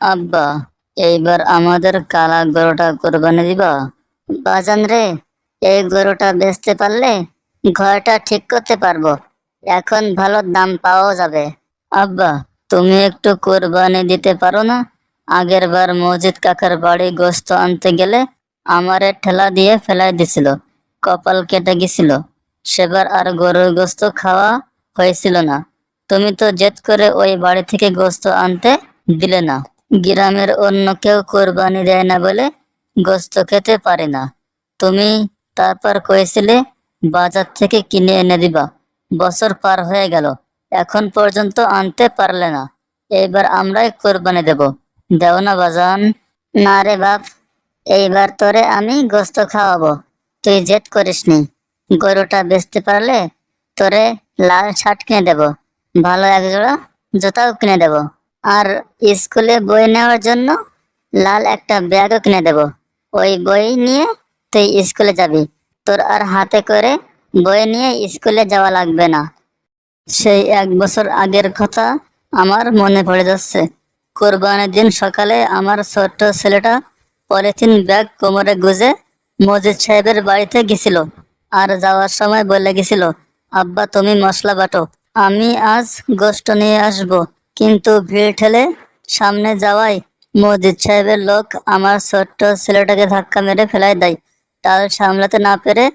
আব্বা, এইবার আমাদের কালা গরুটা কোরবানি দিবা? বাজান রে, এই গরুটা বেচতে পারলে ঘরটা ঠিক করতে পারবো। এখন ভালো দাম পাওয়া যাবে। আব্বা, তুমি একটু কোরবানি দিতে পারো না? আগের বার মজিদ কাকার বাড়ি গোস্ত আনতে গেলে আমারে ঠেলা দিয়ে ফেলাই দিছিল, কপাল কেটে গেছিল। সেবার আর গরুর গোস্ত খাওয়া হয়েছিল না। তুমি তো জেদ করে ওই বাড়ি থেকে গোস্ত আনতে দিলে না। গ্রামের অন্য কেউ কোরবানি দেয় না বলে গোস্ত খেতে পারে না। তুমি তারপর কয়েছিলে বাজার থেকে কিনে এনে দিবা। বছর পার হয়ে গেল, এখন পর্যন্ত আনতে পারলে না। এইবার আমরাই কোরবানি দেব, দেও না বাজান? না রে বাপ, এইবার তোরে আমি গোস্ত খাওয়াবো। তুই জেদ করিসনি। গরুটা বেচতে পারলে তোরে লাল শার্ট কিনে দেব, ভালো একজোড়া জুতাও কিনে দেব, আর স্কুলে বই নেওয়ার জন্য লাল একটা ব্যাগও কিনে দেব। ওই বই নিয়ে তুই স্কুলে যাবি। তোর আর হাতে করে বই নিয়ে স্কুলে যাওয়া লাগবে না। সেই 1 বছর আগের কথা আমার মনে পড়ে যাচ্ছে। কোরবানির দিন সকালে আমার ছোট্ট ছেলেটা পলিথিন ব্যাগ কোমরে গুজে মজিদ সাহেবের বাড়িতে গেছিল, আর যাওয়ার সময় বলে গেছিল, আব্বা তুমি মশলা বাটো, আমি আজ গোশত নিয়ে আসব। কিন্তু ভিড় ঠেলে সামনে যাওয়ায় মজিদ সাহেবের লোক আমার ছোট্ট ছেলেটাকে ধাক্কা মেরে ফেলাই দেয়। টাল সামলাতে না পেরে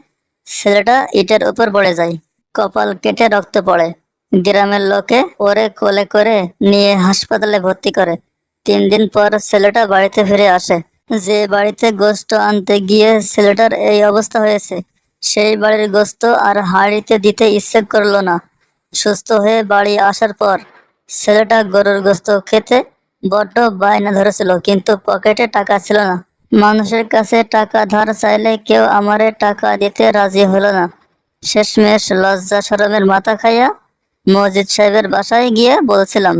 ছেলেটা ইটের উপর পড়ে যায়, কপাল কেটে রক্ত পড়ে। গ্রামের লোকে ওরে কোলে করে নিয়ে হাসপাতালে ভর্তি করে। 3 দিন পর ছেলেটা বাড়িতে ফিরে আসে। যে বাড়িতে গোশত আনতে গিয়ে ছেলেটার এই অবস্থা হয়েছে, সেই বাড়ির গোশত আর হাঁড়িতে দিতে ইচ্ছে করলো না। সুস্থ হয়ে বাড়ি আসার পর ছেলেটা গরুর গোশত খেতে বড্ড বায়না ধরেছিল, কিন্তু পকেটে টাকা ছিল না। মানুষের কাছে টাকা ধার চাইলে কেউ আমারে টাকা দিতে রাজি হলো না। শেষমেশ লজ্জা শরমের মাথা খাইয়া মজিদ সাহেবের বাসায় গিয়ে বলছিলাম,